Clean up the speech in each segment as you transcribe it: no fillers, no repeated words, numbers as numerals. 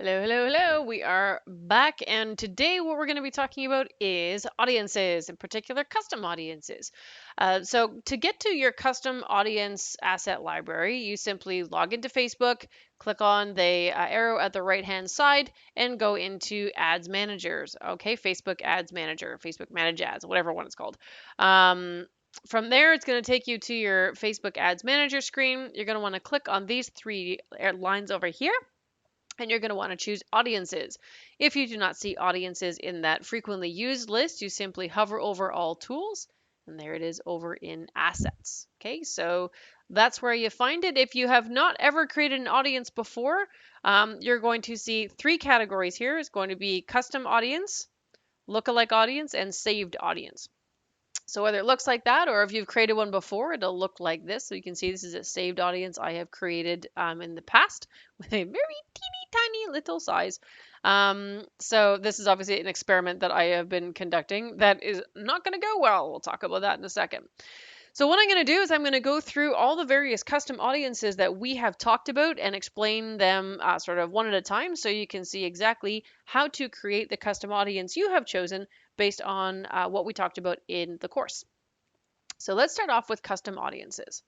Hello, hello, hello. We are back, and today what we're going to be talking about is audiences, in particular custom audiences. So, to get to your custom audience asset library, you simply log into Facebook, click on the arrow at the right hand side, and go into Ads Managers. Okay, Facebook Ads Manager, Facebook Manage Ads, whatever one it's called. From there, it's going to take you to your Facebook Ads Manager screen. You're going to want to click on these three lines over here, and you're going to want to choose audiences. If you do not see audiences in that frequently used list, you simply hover over all tools, and there it is over in assets. Okay, so that's where you find it. If you have not ever created an audience before, you're going to see three categories here. It's going to be custom audience, lookalike audience, and saved audience. So whether it looks like that or if you've created one before, it'll look like this. So you can see this is a saved audience I have created in the past with a very teeny tiny little size. So this is obviously an experiment that I have been conducting that is not going to go well. We'll talk about that in a second. So what I'm going to do is I'm going to go through all the various custom audiences that we have talked about and explain them sort of one at a time so you can see exactly how to create the custom audience you have chosen based on what we talked about in the course. So let's start off with custom audiences.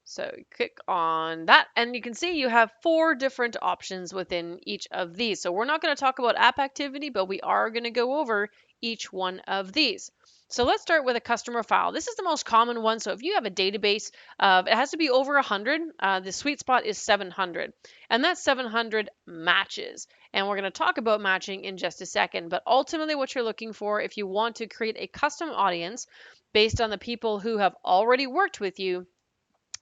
So click on that and you can see you have 4 different options within each of these. So we're not going to talk about app activity, but we are going to go over each one of these. So let's start with a customer file. This is the most common one. So if you have a database, it has to be over 100. The sweet spot is 700. And that's 700 matches. And we're going to talk about matching in just a second. But ultimately what you're looking for if you want to create a custom audience based on the people who have already worked with you,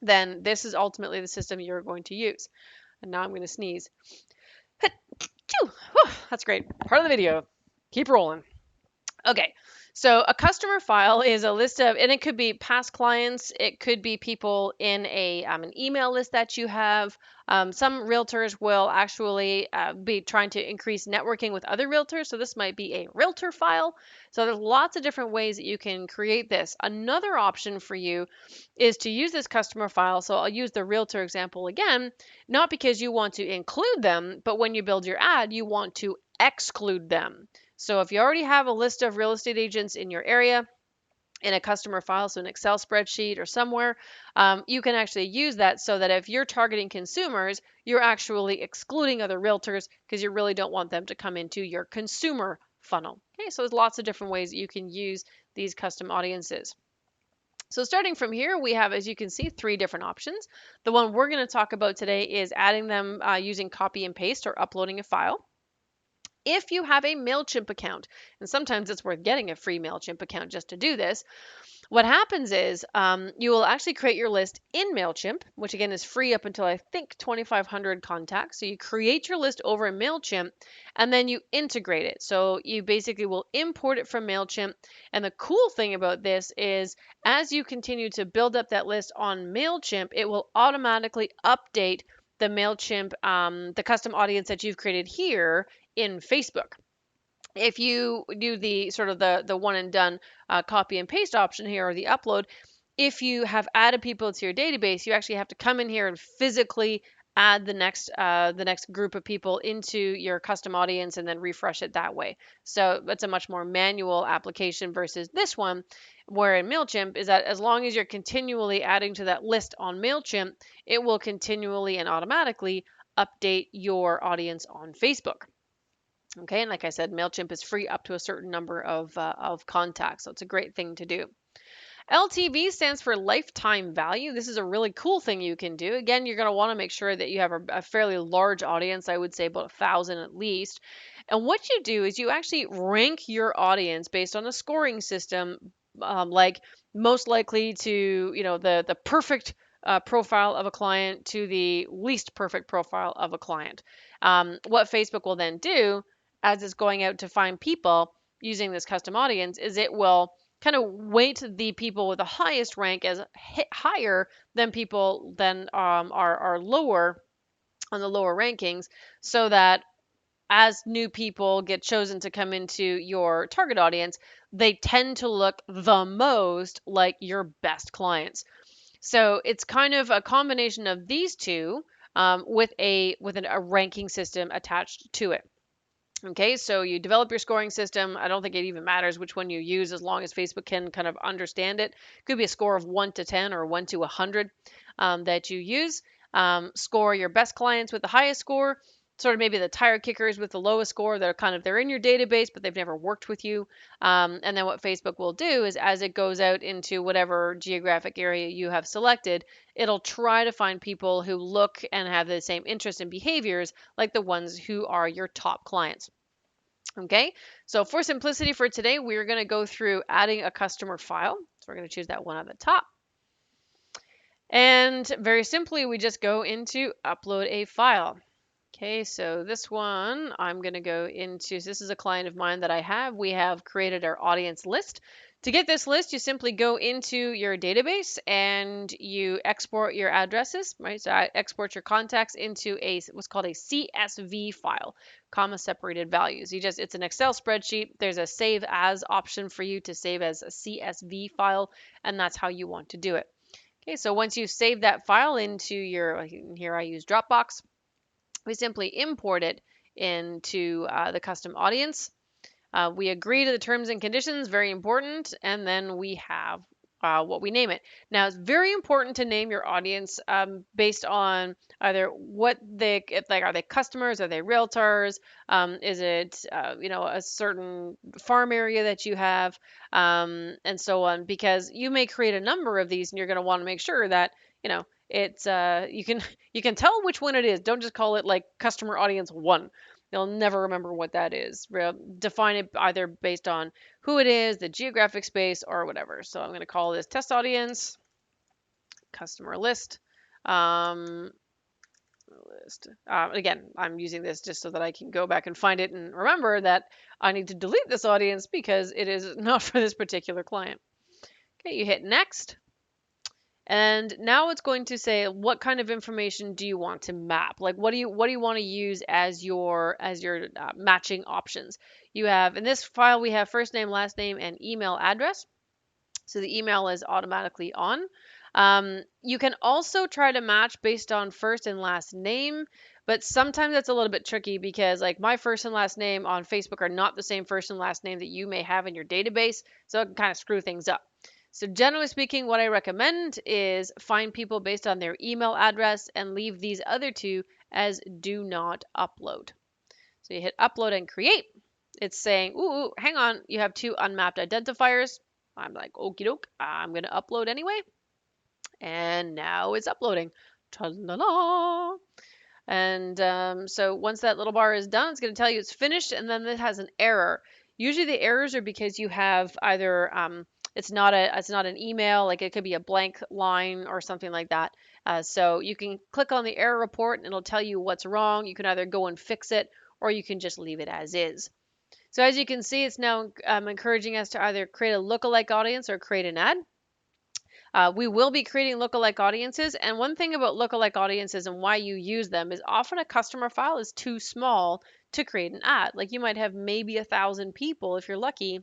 then this is ultimately the system you're going to use. And now I'm going to sneeze. That's great. Part of the video. Keep rolling. Okay, so a customer file is a list of, and it could be past clients, it could be people in an email list that you have. Some realtors will actually be trying to increase networking with other realtors, so this might be a realtor file. So there's lots of different ways that you can create this. Another option for you is to use this customer file. So I'll use the realtor example again, not because you want to include them, but when you build your ad, you want to exclude them. So if you already have a list of real estate agents in your area in a customer file, so an Excel spreadsheet or somewhere, you can actually use that so that if you're targeting consumers, you're actually excluding other realtors because you really don't want them to come into your consumer funnel. Okay, so there's lots of different ways that you can use these custom audiences. So starting from here, we have, as you can see, 3 different options. The one we're going to talk about today is adding them using copy and paste or uploading a file. If you have a MailChimp account, and sometimes it's worth getting a free MailChimp account just to do this, what happens is you will actually create your list in MailChimp, which again is free up until I think 2,500 contacts. So you create your list over in MailChimp and then you integrate it. So you basically will import it from MailChimp. And the cool thing about this is as you continue to build up that list on MailChimp, it will automatically update the MailChimp, the custom audience that you've created here in Facebook. If you do the sort of the one and done copy and paste option here or the upload, if you have added people to your database, you actually have to come in here and physically add the next group of people into your custom audience and then refresh it that way. So it's a much more manual application versus this one, where in MailChimp is that as long as you're continually adding to that list on MailChimp, it will continually and automatically update your audience on Facebook. Okay, and like I said, MailChimp is free up to a certain number of contacts, so it's a great thing to do. LTV stands for lifetime value. This is a really cool thing you can do. Again, you're going to want to make sure that you have a fairly large audience. I would say about 1,000 at least. And what you do is you actually rank your audience based on a scoring system, like most likely to, the perfect profile of a client to the least perfect profile of a client. What Facebook will then do as it's going out to find people using this custom audience is it will kind of weight the people with the highest rank as higher than people then are lower on the lower rankings, so that as new people get chosen to come into your target audience, they tend to look the most like your best clients. So it's kind of a combination of these two. with a ranking system attached to it. Okay, so you develop your scoring system. I don't think it even matters which one you use as long as Facebook can kind of understand it. Could be a score of 1 to 10 or 1 to 100 that you use. Score your best clients with the highest score, sort of maybe the tire kickers with the lowest score that are kind of they're in your database but they've never worked with you. And then what Facebook will do is as it goes out into whatever geographic area you have selected, it'll try to find people who look and have the same interests and behaviors like the ones who are your top clients. Okay, so for simplicity for today, we're going to go through adding a customer file. So we're going to choose that one at the top. And very simply, we just go into upload a file. Okay, so this one I'm going to go into, so this is a client of mine that I have. We have created our audience list. To get this list, you simply go into your database and you export your addresses, right? So I export your contacts into what's called a CSV file, comma separated values. It's an Excel spreadsheet. There's a save as option for you to save as a CSV file, and that's how you want to do it. Okay, so once you save that file into your, here I use Dropbox, we simply import it into the custom audience. We agree to the terms and conditions, very important, and then we have what we name it. Now, it's very important to name your audience based on either what they like. Are they customers? Are they realtors? Is it a certain farm area that you have, and so on? Because you may create a number of these, and you're going to want to make sure that it's you can tell which one it is. Don't just call it like customer audience 1. You'll never remember what that is. Define it either based on who it is, the geographic space, or whatever. So I'm going to call this test audience, customer list. Again, I'm using this just so that I can go back and find it and remember that I need to delete this audience because it is not for this particular client. Okay, you hit next. And now it's going to say what kind of information do you want to map? Like what do you want to use as your matching options? You have in this file we have first name, last name, and email address. So the email is automatically on. You can also try to match based on first and last name, but sometimes that's a little bit tricky because like my first and last name on Facebook are not the same first and last name that you may have in your database, so it can kind of screw things up. So generally speaking, what I recommend is find people based on their email address and leave these other two as do not upload. So you hit upload and create. It's saying, ooh, hang on, you have 2 unmapped identifiers. I'm like, okie doke, I'm going to upload anyway. And now it's uploading. Ta-la-la. And so once that little bar is done, it's going to tell you it's finished, and then it has an error. Usually the errors are because you have either it's not an email, like it could be a blank line or something like that. So you can click on the error report and it'll tell you what's wrong. You can either go and fix it or you can just leave it as is. So as you can see, it's now encouraging us to either create a lookalike audience or create an ad. We will be creating lookalike audiences, and one thing about lookalike audiences and why you use them is often a customer file is too small to create an ad. Like you might have maybe 1,000 people if you're lucky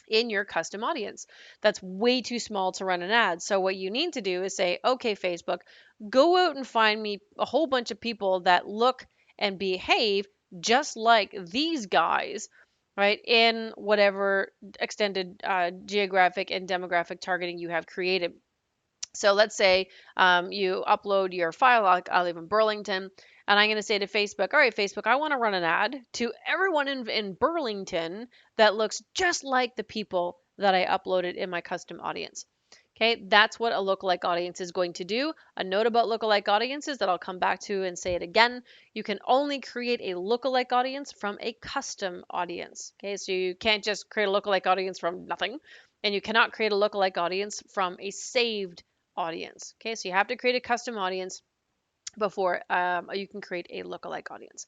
in your custom audience. That's way too small to run an ad. So what you need to do is say, okay, Facebook, go out and find me a whole bunch of people that look and behave just like these guys, right, in whatever extended geographic and demographic targeting you have created. So let's say you upload your file, I live in Burlington, and I'm going to say to Facebook, all right, Facebook, I want to run an ad to everyone in Burlington that looks just like the people that I uploaded in my custom audience. Okay, that's what a lookalike audience is going to do. A note about lookalike audiences that I'll come back to and say it again. You can only create a lookalike audience from a custom audience. Okay, so you can't just create a lookalike audience from nothing, and you cannot create a lookalike audience from a saved audience. Okay, so you have to create a custom audience before you can create a lookalike audience.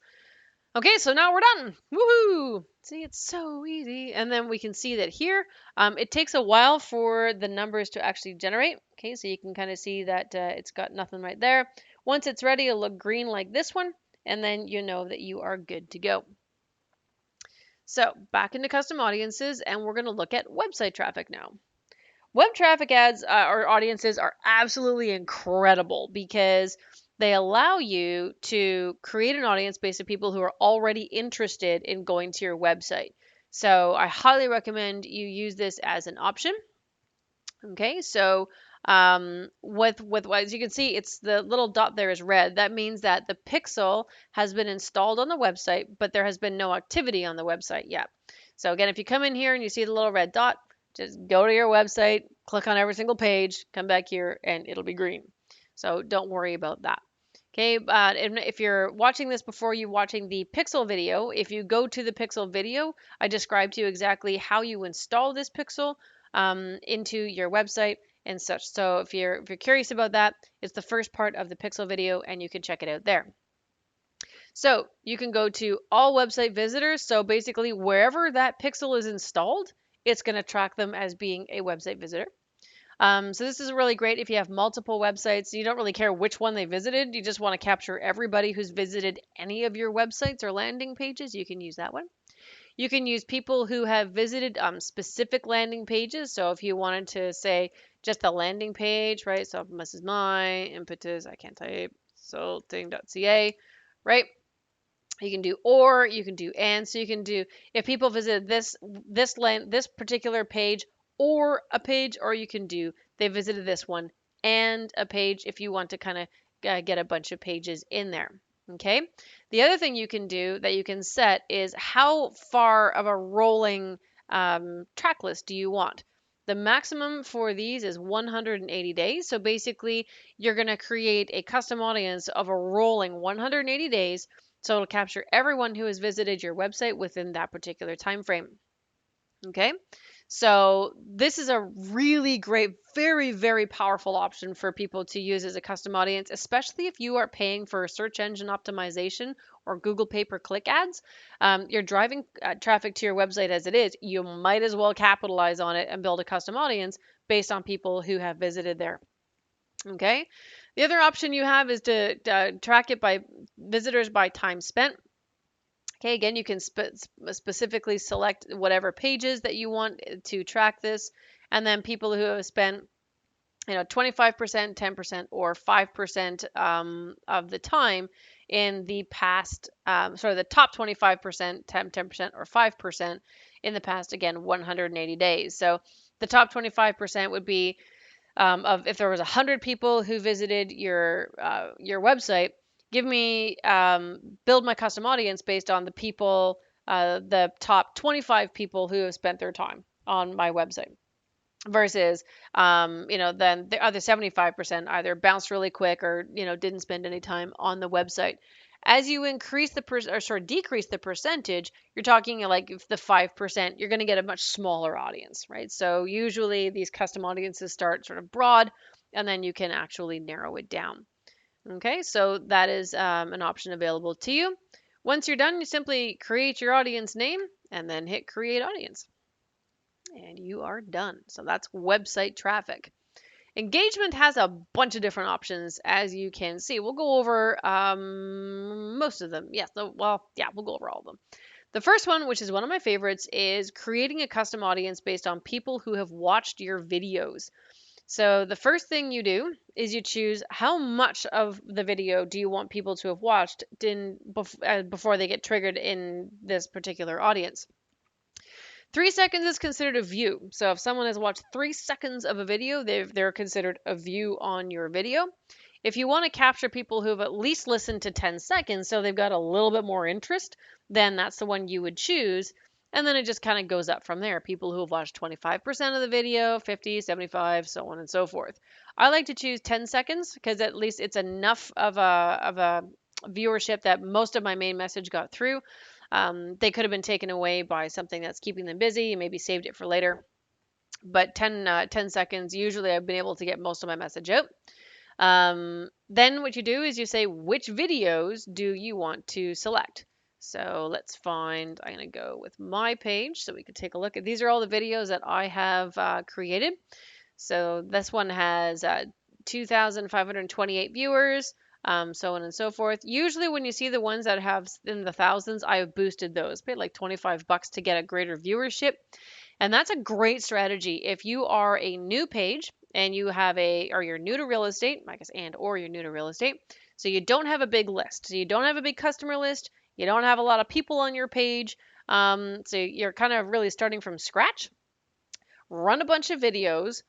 Okay, so now we're done. Woohoo! See, it's so easy. And then we can see that here, it takes a while for the numbers to actually generate. Okay, so you can kind of see that it's got nothing right there. Once it's ready, it'll look green like this one, and then you know that you are good to go. So back into custom audiences, and we're going to look at website traffic now. Web traffic ads or audiences are absolutely incredible because they allow you to create an audience based on people who are already interested in going to your website. So I highly recommend you use this as an option. Okay, so with as you can see, it's the little dot there is red. That means that the pixel has been installed on the website, but there has been no activity on the website yet. So again, if you come in here and you see the little red dot, just go to your website, click on every single page, come back here, and it'll be green. So don't worry about that. Okay, and if you're watching this before you watching the Pixel video, if you go to the Pixel video, I described to you exactly how you install this Pixel into your website and such. So if you're curious about that, it's the first part of the Pixel video, and you can check it out there. So you can go to all website visitors. So basically, wherever that Pixel is installed, it's going to track them as being a website visitor. So this is really great if you have multiple websites. You don't really care which one they visited. You just want to capture everybody who's visited any of your websites or landing pages. You can use that one. You can use people who have visited specific landing pages. So if you wanted to say just the landing page, right? So this is my impetus, I can't type, salting.ca, right? You can do or, you can do and. So you can do if people visited this particular page or a page, or you can do they visited this one and a page if you want to kind of get a bunch of pages in there. Okay. The other thing you can do that you can set is how far of a rolling track list do you want? The maximum for these is 180 days. So basically, you're going to create a custom audience of a rolling 180 days. So it'll capture everyone who has visited your website within that particular time frame. Okay. So this is a really great, very, very powerful option for people to use as a custom audience, especially if you are paying for search engine optimization or Google pay-per-click ads. You're driving traffic to your website as it is. You might as well capitalize on it and build a custom audience based on people who have visited there. Okay. The other option you have is to track it by visitors by time spent. Okay, again, you can specifically select whatever pages that you want to track this, and then people who have spent 25%, 10%, or 5% of the time in the past, sorry, the top 25%, 10%, or 5% in the past, again, 180 days. So the top 25% would be of if there was 100 people who visited your website, give me build my custom audience based on the people, the top 25 people who have spent their time on my website versus then the other 75% either bounced really quick or didn't spend any time on the website. As you increase the decrease the percentage, you're talking like if the 5%, you're going to get a much smaller audience, right? So usually these custom audiences start sort of broad, and then you can actually narrow it down. Okay, so that is an option available to you. Once you're done, you simply create your audience name and then hit create audience and you are done. So that's website traffic. Engagement has a bunch of different options, as you can see. We'll go over most of them. Yes, we'll go over all of them. The first one, which is one of my favorites, is creating a custom audience based on people who have watched your videos. So the first thing you do is you choose how much of the video do you want people to have watched before they get triggered in this particular audience. 3 seconds is considered a view. So if someone has watched 3 seconds of a video, they're considered a view on your video. If you want to capture people who have at least listened to 10 seconds, so they've got a little bit more interest, then that's the one you would choose. And then it just kind of goes up from there. People who have watched 25% of the video, 50, 75, so on and so forth. I like to choose 10 seconds because at least it's enough of a viewership that most of my main message got through. They could have been taken away by something that's keeping them busy and maybe saved it for later. But 10 seconds, usually I've been able to get most of my message out. Then what you do is you say, which videos do you want to select? So let's find, I'm going to go with my page so we can take a look at, these are all the videos that I have created. So this one has 2,528 viewers. So on and so forth. Usually when you see the ones that have in the thousands, I have boosted those. Paid like $25 to get a greater viewership. And that's a great strategy. If you are a new page and you have or you're new to real estate, I guess, or you're new to real estate. So you don't have a big list. So you don't have a big customer list. You don't have a lot of people on your page. So you're kind of really starting from scratch. Run a bunch of videos,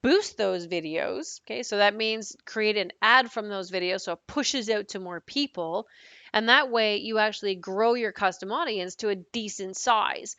boost those videos. Okay, so that means create an ad from those videos so it pushes out to more people. And that way you actually grow your custom audience to a decent size.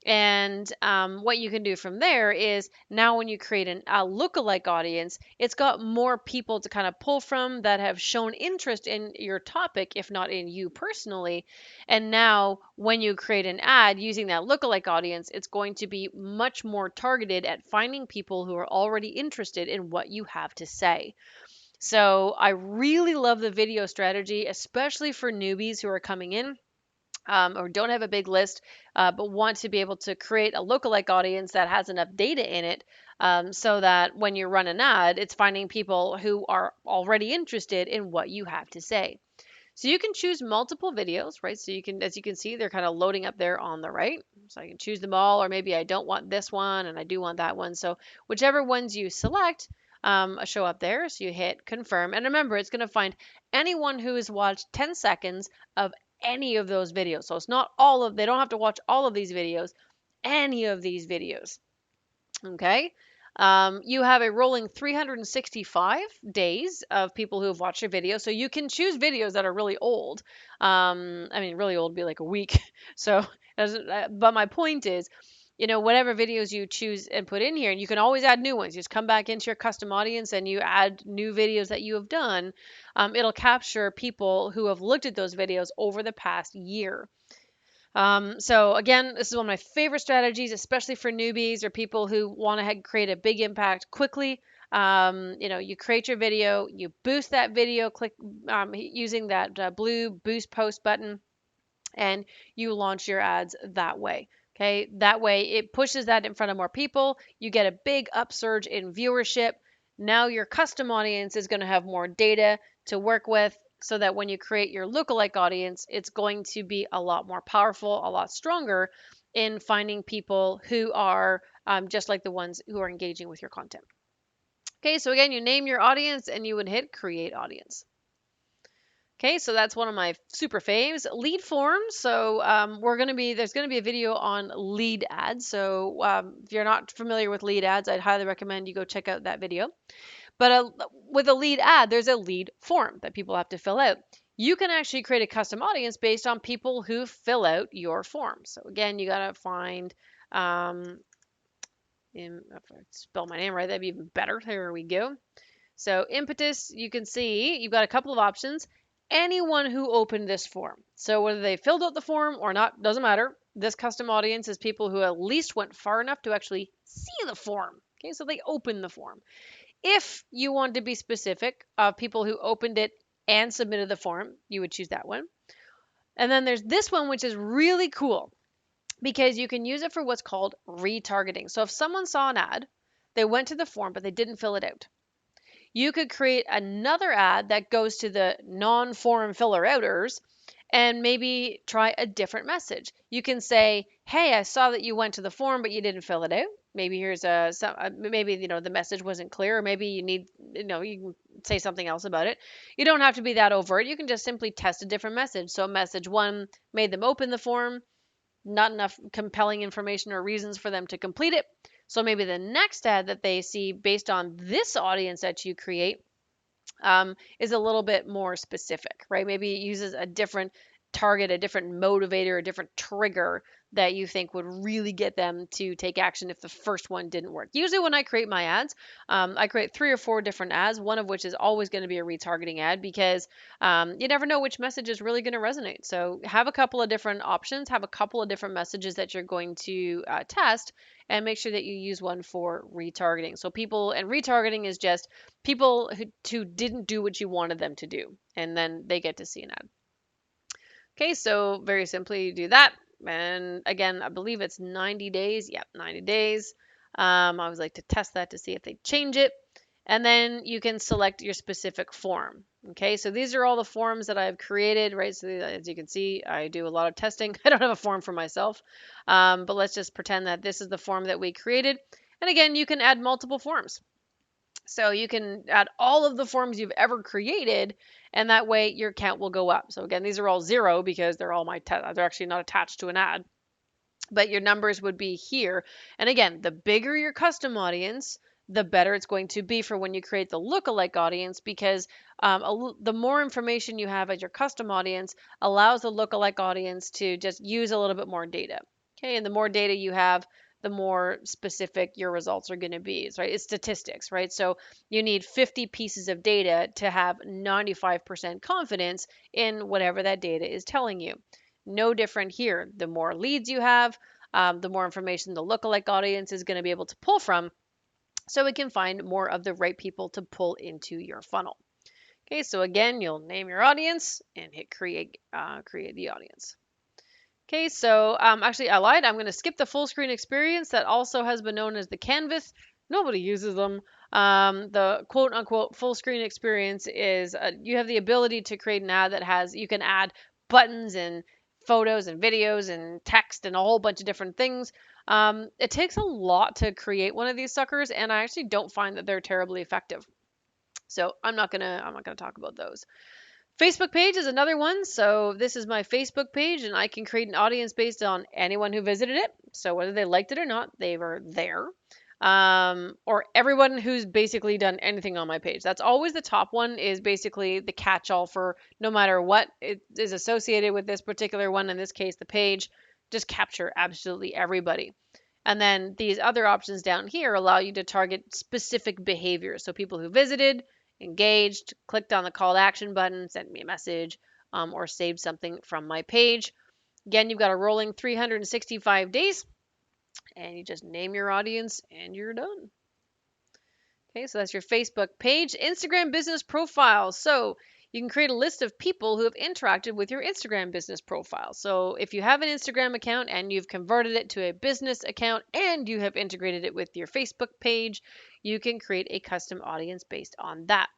And what you can do from there is now when you create a lookalike audience, it's got more people to kind of pull from that have shown interest in your topic, if not in you personally. And now when you create an ad using that lookalike audience, it's going to be much more targeted at finding people who are already interested in what you have to say. So I really love the video strategy, especially for newbies who are coming in or don't have a big list, but want to be able to create a lookalike audience that has enough data in it so that when you run an ad, it's finding people who are already interested in what you have to say. So you can choose multiple videos, right? So you can, as you can see, they're kind of loading up there on the right. So I can choose them all, or maybe I don't want this one and I do want that one. So whichever ones you select, show up there. So you hit confirm. And remember, it's going to find anyone who has watched 10 seconds of any of those videos. So it's not all of, they don't have to watch all of these videos, any of these videos. Okay. You have a rolling 365 days of people who have watched your video. So you can choose videos that are really old. I mean, really old would be like a week. So, but my point is, whatever videos you choose and put in here, and you can always add new ones. You just come back into your custom audience and you add new videos that you have done. It'll capture people who have looked at those videos over the past year. So again, this is one of my favorite strategies, especially for newbies or people who want to create a big impact quickly. You create your video, you boost that video, click using that blue boost post button, and you launch your ads that way. Okay, that way it pushes that in front of more people. You get a big upsurge in viewership. Now your custom audience is going to have more data to work with so that when you create your lookalike audience, it's going to be a lot more powerful, a lot stronger in finding people who are just like the ones who are engaging with your content. Okay, so again, you name your audience and you would hit create audience. Okay, so that's one of my super faves. Lead forms. So there's gonna be a video on lead ads. So if you're not familiar with lead ads, I'd highly recommend you go check out that video. But with a lead ad, there's a lead form that people have to fill out. You can actually create a custom audience based on people who fill out your form. So again, you gotta find, if I spell my name right, that'd be even better. There we go. So impetus, you can see you've got a couple of options. Anyone who opened this form. So whether they filled out the form or not, doesn't matter. This custom audience is people who at least went far enough to actually see the form. Okay, so they opened the form. If you want to be specific of people who opened it and submitted the form, you would choose that one. And then there's this one, which is really cool because you can use it for what's called retargeting. So if someone saw an ad, they went to the form, but they didn't fill it out. You could create another ad that goes to the non-form filler outers and maybe try a different message. You can say, "Hey, I saw that you went to the form, but you didn't fill it out. Maybe here's maybe the message wasn't clear, or maybe you need you can say something else about it. You don't have to be that overt. You can just simply test a different message. So message one made them open the form, not enough compelling information or reasons for them to complete it. So maybe the next ad that they see based on this audience that you create is a little bit more specific, right? Maybe it uses a different target, a different motivator, a different trigger that you think would really get them to take action if the first one didn't work. Usually when I create my ads, I create 3 or 4 different ads, one of which is always going to be a retargeting ad because you never know which message is really going to resonate. So have a couple of different options, have a couple of different messages that you're going to test, and make sure that you use one for retargeting. So retargeting is just people who didn't do what you wanted them to do, and then they get to see an ad. Okay, so very simply you do that. And again, I believe it's 90 days. Yep, 90 days. I always like to test that to see if they change it. And then you can select your specific form. Okay, so these are all the forms that I've created, right? So as you can see, I do a lot of testing. I don't have a form for myself, but let's just pretend that this is the form that we created. And again, you can add multiple forms. So you can add all of the forms you've ever created, and that way your count will go up. So again, these are all 0 because they're all they're actually not attached to an ad, but your numbers would be here. And again, the bigger your custom audience, the better it's going to be for when you create the lookalike audience, because the more information you have as your custom audience allows the lookalike audience to just use a little bit more data. Okay, and the more data you have, the more specific your results are going to be. Right? It's statistics, right? So you need 50 pieces of data to have 95% confidence in whatever that data is telling you. No different here. The more leads you have, the more information the lookalike audience is going to be able to pull from, so it can find more of the right people to pull into your funnel. Okay, so again, you'll name your audience and hit create the audience. Okay, so actually I lied. I'm going to skip the full screen experience that also has been known as the canvas. Nobody uses them. The quote unquote full screen experience is you have the ability to create an ad that you can add buttons and photos and videos and text and a whole bunch of different things. It takes a lot to create one of these suckers, and I actually don't find that they're terribly effective. So I'm not gonna talk about those. Facebook page is another one. So this is my Facebook page, and I can create an audience based on anyone who visited it. So whether they liked it or not, they were there. Or everyone who's basically done anything on my page. That's always the top one, is basically the catch-all for no matter what it is associated with this particular one, in this case, the page. Just capture absolutely everybody. And then these other options down here allow you to target specific behaviors. So people who visited, engaged, clicked on the call to action button, sent me a message, or saved something from my page. Again, you've got a rolling 365 days, and you just name your audience and you're done. Okay, so that's your Facebook page. Instagram business profile. So you can create a list of people who have interacted with your Instagram business profile. So if you have an Instagram account and you've converted it to a business account and you have integrated it with your Facebook page, you can create a custom audience based on that.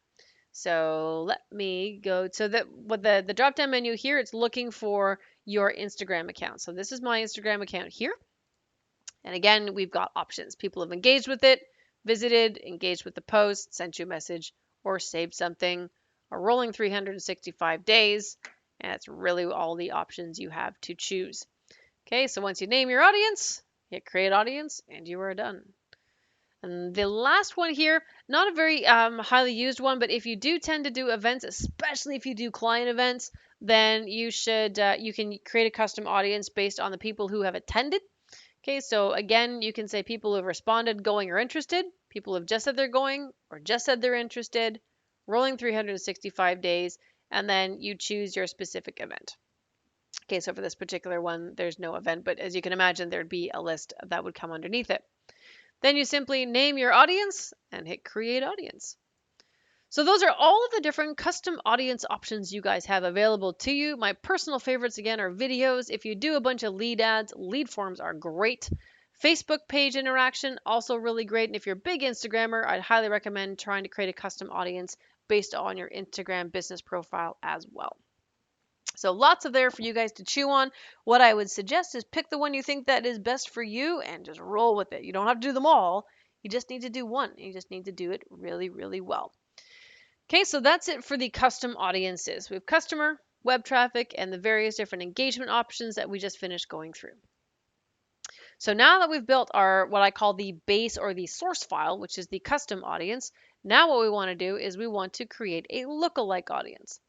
So let me go. So that with the drop down menu here, it's looking for your Instagram account. So this is my Instagram account here. And again, we've got options. People have engaged with it, visited, engaged with the post, sent you a message, or saved something. A rolling 365 days. And that's really all the options you have to choose. Okay, so once you name your audience, hit create audience, and you are done. And the last one here, not a very highly used one, but if you do tend to do events, especially if you do client events, then you can create a custom audience based on the people who have attended. Okay, so again, you can say people who have responded, going, or interested, people who have just said they're going or just said they're interested, rolling 365 days, and then you choose your specific event. Okay, so for this particular one, there's no event, but as you can imagine, there'd be a list that would come underneath it. Then you simply name your audience and hit create audience. So those are all of the different custom audience options you guys have available to you. My personal favorites again are videos. If you do a bunch of lead ads, lead forms are great. Facebook page interaction, also really great. And if you're a big Instagrammer, I'd highly recommend trying to create a custom audience based on your Instagram business profile as well. So lots of there for you guys to chew on. What I would suggest is pick the one you think that is best for you and just roll with it. You don't have to do them all. You just need to do one. You just need to do it really, really well. Okay, so that's it for the custom audiences. We have customer, web traffic, and the various different engagement options that we just finished going through. So now that we've built our what I call the base or the source file, which is the custom audience, now what we want to do is we want to create a lookalike audience.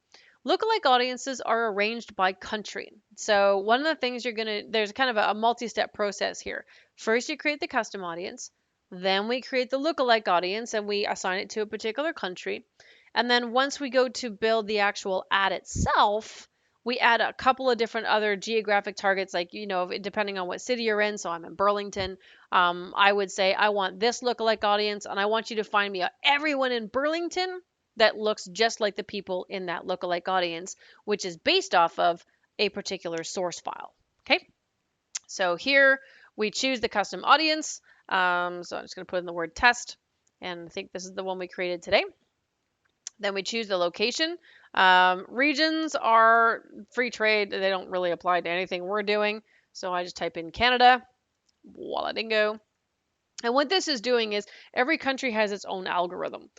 Lookalike audiences are arranged by country. So one of the things there's kind of a multi-step process here. First, you create the custom audience. Then we create the lookalike audience and we assign it to a particular country. And then once we go to build the actual ad itself, we add a couple of different other geographic targets, like, depending on what city you're in. So I'm in Burlington. I would say I want this lookalike audience, and I want you to find me everyone in Burlington that looks just like the people in that lookalike audience, which is based off of a particular source file. Okay, so here we choose the custom audience. So I'm just going to put in the word test, and I think this is the one we created today. Then we choose the location. Regions are free trade. They don't really apply to anything we're doing. So I just type in Canada. Voila dingo. And what this is doing is every country has its own algorithm.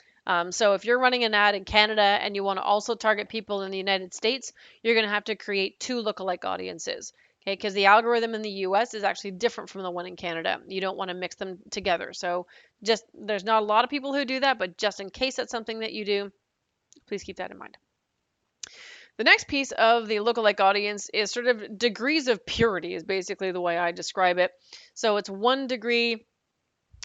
So if you're running an ad in Canada and you want to also target people in the United States, you're going to have to create two lookalike audiences. Okay, because the algorithm in the US is actually different from the one in Canada. You don't want to mix them together. So just there's not a lot of people who do that, but just in case that's something that you do, please keep that in mind. The next piece of the lookalike audience is sort of degrees of purity, is basically the way I describe it. So it's 1 degree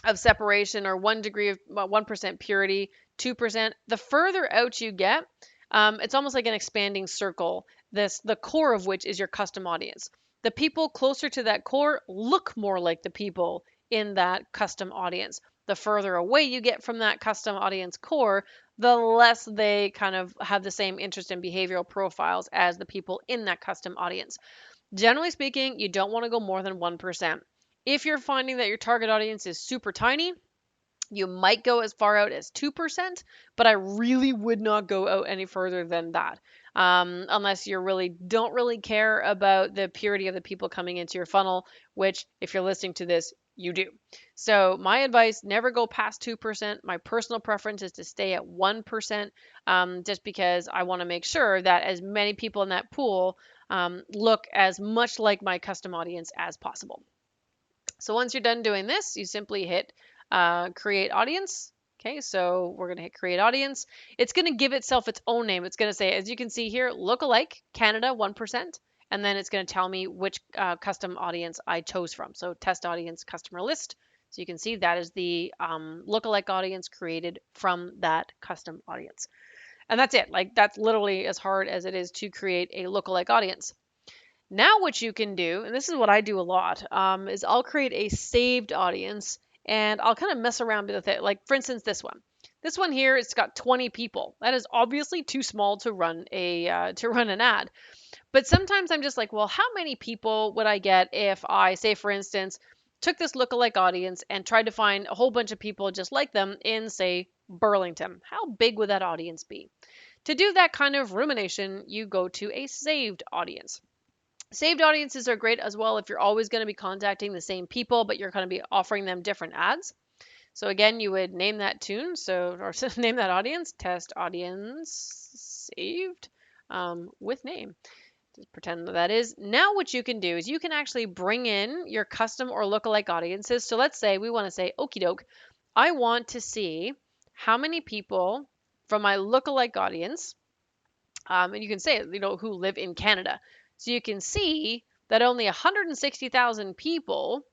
of separation or 1 degree of 1% purity, 2%. The further out you get, it's almost like an expanding circle. The core of which is your custom audience. The people closer to that core look more like the people in that custom audience. The further away you get from that custom audience core, the less they kind of have the same interest and behavioral profiles as the people in that custom audience. Generally speaking, you don't want to go more than 1%. If you're finding that your target audience is super tiny, you might go as far out as 2%, but I really would not go out any further than that. Unless you really don't really care about the purity of the people coming into your funnel, which, if you're listening to this, you do. So, my advice, never go past 2%. My personal preference is to stay at 1%, just because I want to make sure that as many people in that pool look as much like my custom audience as possible. So once you're done doing this, you simply hit create audience. Okay, so we're going to hit create audience. It's going to give itself its own name. It's going to say, as you can see here, lookalike, Canada, 1%. And then it's going to tell me which custom audience I chose from. So test audience, customer list. So you can see that is the lookalike audience created from that custom audience. And that's it. Like that's literally as hard as it is to create a lookalike audience. Now what you can do, and this is what I do a lot, is I'll create a saved audience and I'll kind of mess around with it. Like for instance, this one. This one here, it's got 20 people. That is obviously too small to run to run an ad. But sometimes I'm just like, well, how many people would I get if I say, for instance, took this lookalike audience and tried to find a whole bunch of people just like them in, say, Burlington? How big would that audience be? To do that kind of rumination, you go to a saved audience. Saved audiences are great as well if you're always going to be contacting the same people, but you're going to be offering them different ads. So again, you would name that tune, or name that audience, test audience saved with name. Just pretend that is. Now what you can do is you can actually bring in your custom or lookalike audiences. So let's say we want to say, okie doke, I want to see how many people from my lookalike audience, and you can say, who live in Canada. So you can see that only 160,000 people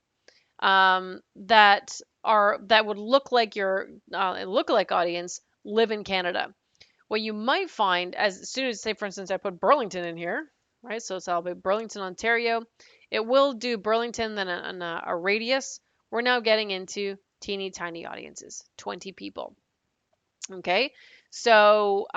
that would look like your lookalike audience live in Canada. What you might find, as soon as, say, for instance, I put Burlington in here, right? So I'll be Burlington, Ontario. It will do Burlington, then a radius. We're now getting into teeny tiny audiences, 20 people. Okay, so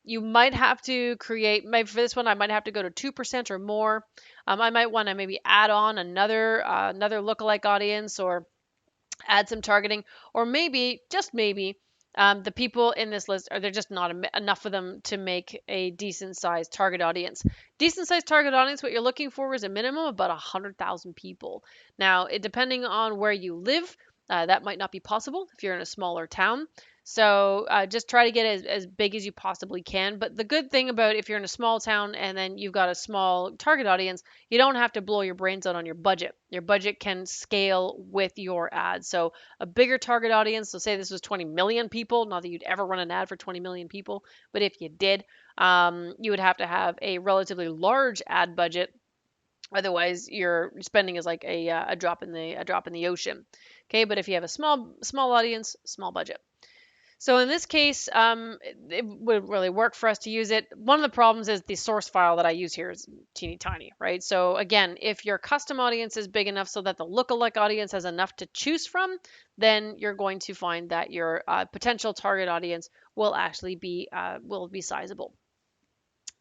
you might have to create, maybe for this one, I might have to go to 2% or more. I might want to maybe add on another lookalike audience or add some targeting, or maybe, just maybe, the people in this list, are there just not enough of them to make a decent sized target audience. Decent sized target audience, what you're looking for is a minimum of about 100,000 people. Now, depending on where you live, that might not be possible if you're in a smaller town. So just try to get as big as you possibly can. But the good thing about if you're in a small town and then you've got a small target audience, you don't have to blow your brains out on your budget. Your budget can scale with your ads. So a bigger target audience, so say this was 20 million people, not that you'd ever run an ad for 20 million people, but if you did, you would have to have a relatively large ad budget. Otherwise, your spending is like a drop in the ocean. Okay, but if you have a small audience, small budget. So in this case, it would really work for us to use it. One of the problems is the source file that I use here is teeny tiny, right? So again, if your custom audience is big enough so that the lookalike audience has enough to choose from, then you're going to find that your potential target audience will actually be sizable.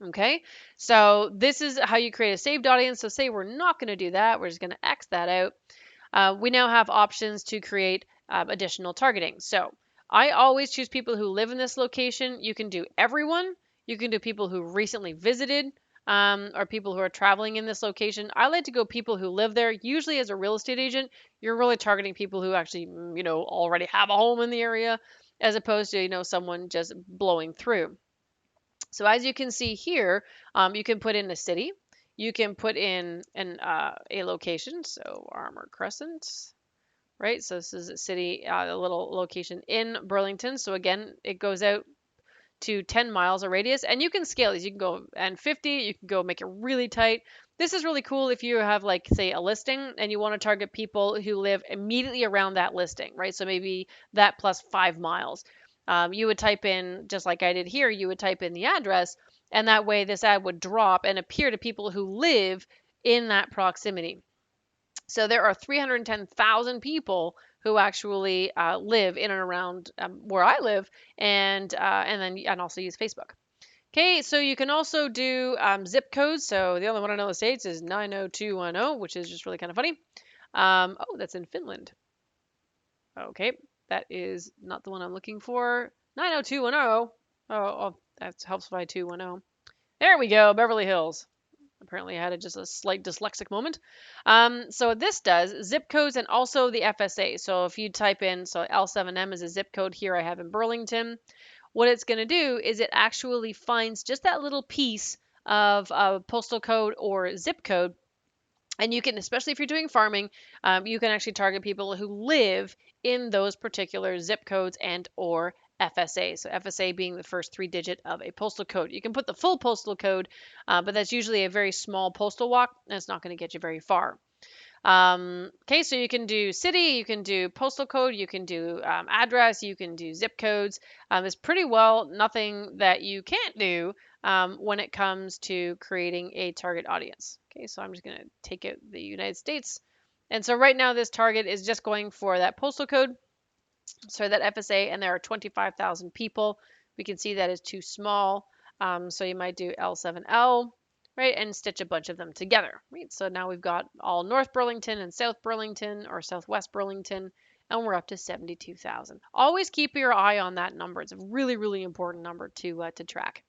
Okay, so this is how you create a saved audience. So say we're not going to do that. We're just going to X that out. We now have options to create additional targeting. So I always choose people who live in this location. You can do everyone. You can do people who recently visited. or people who are traveling in this location. I like to go people who live there. Usually, as a real estate agent, you're really targeting people who actually, already have a home in the area, as opposed to, someone just blowing through. So as you can see here, you can put in a city. You can put in a location. So Armor Crescent, right? So this is a city, a little location in Burlington. So again, it goes out to 10 miles a radius, and you can scale these. You can go and 50, you can go make it really tight. This is really cool if you have, like, say, a listing and you want to target people who live immediately around that listing, right? So maybe that plus 5 miles. You would type in, just like I did here, you would type in the address, and that way this ad would drop and appear to people who live in that proximity. So there are 310,000 people who actually live in and around where I live, and also use Facebook. Okay, so you can also do zip codes. So the only one I know in the States is 90210, which is just really kind of funny. Oh, that's in Finland. Okay, that is not the one I'm looking for. 90210. Oh, that helps by 210. There we go, Beverly Hills. Apparently, I had just a slight dyslexic moment. So what this does, zip codes and also the FSA. So if you type in, so L7M is a zip code here I have in Burlington. What it's going to do is it actually finds just that little piece of postal code or zip code. And you can, especially if you're doing farming, you can actually target people who live in those particular zip codes and or FSA. So FSA being the first 3 digit of a postal code. You can put the full postal code, but that's usually a very small postal walk, and it's not going to get you very far. Okay, so you can do city, you can do postal code, you can do address, you can do zip codes. There's pretty well nothing that you can't do when it comes to creating a target audience. Okay, so I'm just going to take out the United States. And so right now this target is just going for that postal code, so that FSA, and there are 25,000 people. We can see that is too small. So you might do L7L, right, and stitch a bunch of them together, right? So now we've got all North Burlington and South Burlington or Southwest Burlington, and we're up to 72,000. Always keep your eye on that number. It's a really, really important number to track.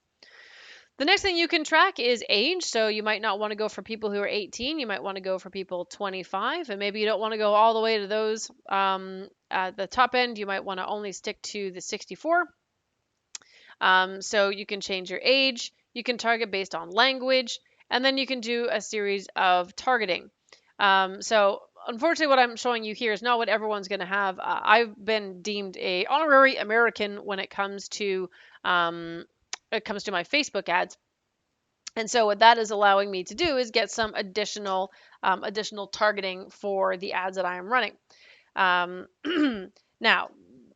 The next thing you can track is age. So you might not want to go for people who are 18. You might want to go for people 25, and maybe you don't want to go all the way to those. At the top end, you might want to only stick to the 64. So you can change your age. You can target based on language, and then you can do a series of targeting. So unfortunately, what I'm showing you here is not what everyone's going to have. I've been deemed a honorary American when it comes to my Facebook ads. And so what that is allowing me to do is get some additional targeting for the ads that I am running. Now,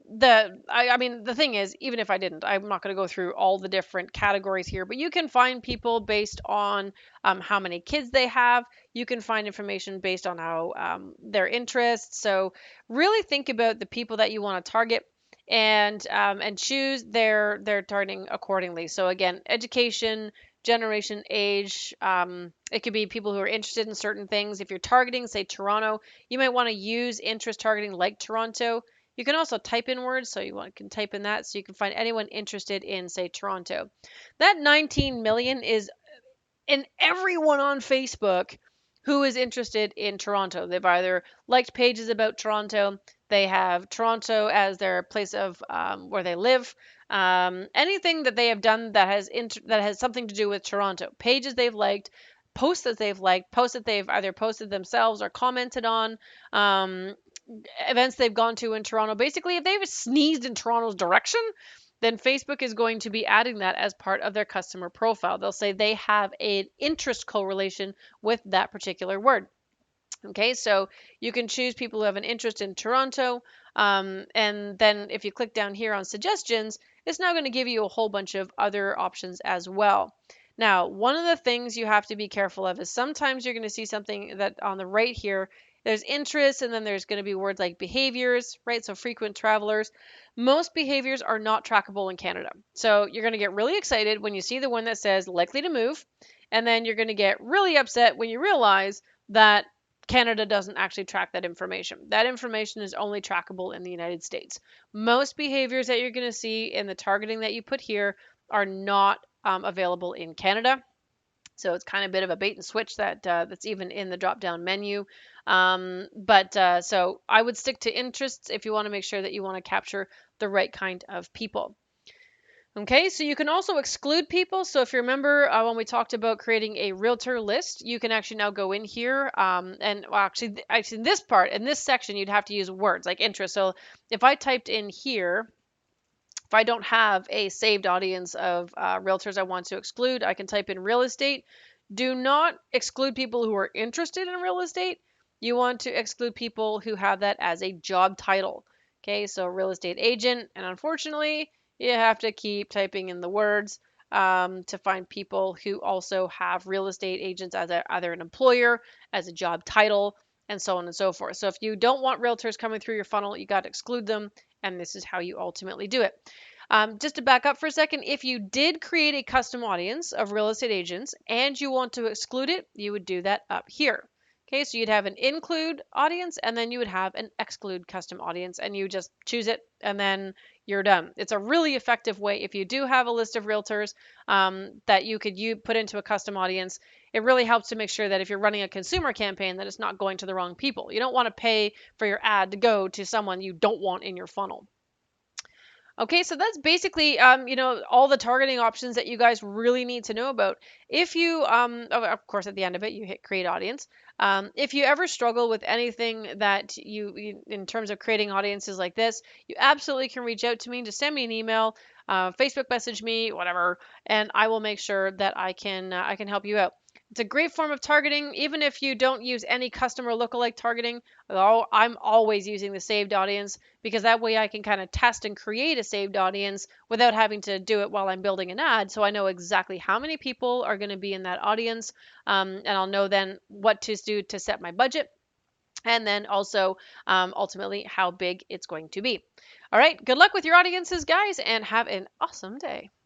the thing is, even if I didn't, I'm not going to go through all the different categories here, but you can find people based on how many kids they have. You can find information based on how their interests. So really think about the people that you want to target, and choose their targeting accordingly. So again, education, generation, age. It could be people who are interested in certain things. If you're targeting, say, Toronto, you might want to use interest targeting like Toronto. You can also type in words, so can type in that, so you can find anyone interested in, say, Toronto. That 19 million is in everyone on Facebook who is interested in Toronto. They've either liked pages about Toronto, they have Toronto as their place of where they live. Anything that they have done that has something to do with Toronto, pages they've liked, posts that they've liked, posts that they've either posted themselves or commented on, events they've gone to in Toronto. Basically, if they've sneezed in Toronto's direction, then Facebook is going to be adding that as part of their customer profile. They'll say they have an interest correlation with that particular word. Okay, so you can choose people who have an interest in Toronto. And then if you click down here on suggestions, it's now going to give you a whole bunch of other options as well. Now, one of the things you have to be careful of is sometimes you're going to see something that on the right here, there's interest, and then there's going to be words like behaviors, right? So frequent travelers. Most behaviors are not trackable in Canada. So you're going to get really excited when you see the one that says likely to move, and then you're going to get really upset when you realize that Canada doesn't actually track that information. That information is only trackable in the United States. Most behaviors that you're going to see in the targeting that you put here are not available in Canada. So it's kind of a bit of a bait and switch that's even in the drop down menu. So I would stick to interests if you want to make sure that you want to capture the right kind of people. Okay, so you can also exclude people. So if you remember when we talked about creating a realtor list, you can actually now go in here and well, actually in this section, you'd have to use words like interest. So if I typed in here, if I don't have a saved audience of realtors I want to exclude, I can type in real estate. Do not exclude people who are interested in real estate. You want to exclude people who have that as a job title. Okay, so real estate agent, and unfortunately, you have to keep typing in the words to find people who also have real estate agents as either an employer, as a job title, and so on and so forth. So if you don't want realtors coming through your funnel, you got to exclude them, and this is how you ultimately do it. Just to back up for a second, if you did create a custom audience of real estate agents and you want to exclude it, you would do that up here. Okay, so you'd have an include audience and then you would have an exclude custom audience, and you just choose it and then you're done. It's a really effective way if you do have a list of realtors that you could put into a custom audience. It really helps to make sure that if you're running a consumer campaign, that it's not going to the wrong people. You don't want to pay for your ad to go to someone you don't want in your funnel. Okay, so that's basically, all the targeting options that you guys really need to know about. If you, of course, at the end of it, you hit create audience. If you ever struggle with anything that in terms of creating audiences like this, you absolutely can reach out to me. Just send me an email, Facebook message me, whatever, and I will make sure that I can help you out. It's a great form of targeting, even if you don't use any customer lookalike targeting. I'm always using the saved audience because that way I can kind of test and create a saved audience without having to do it while I'm building an ad. So I know exactly how many people are going to be in that audience, and I'll know then what to do to set my budget, and then also ultimately how big it's going to be. All right, good luck with your audiences, guys, and have an awesome day.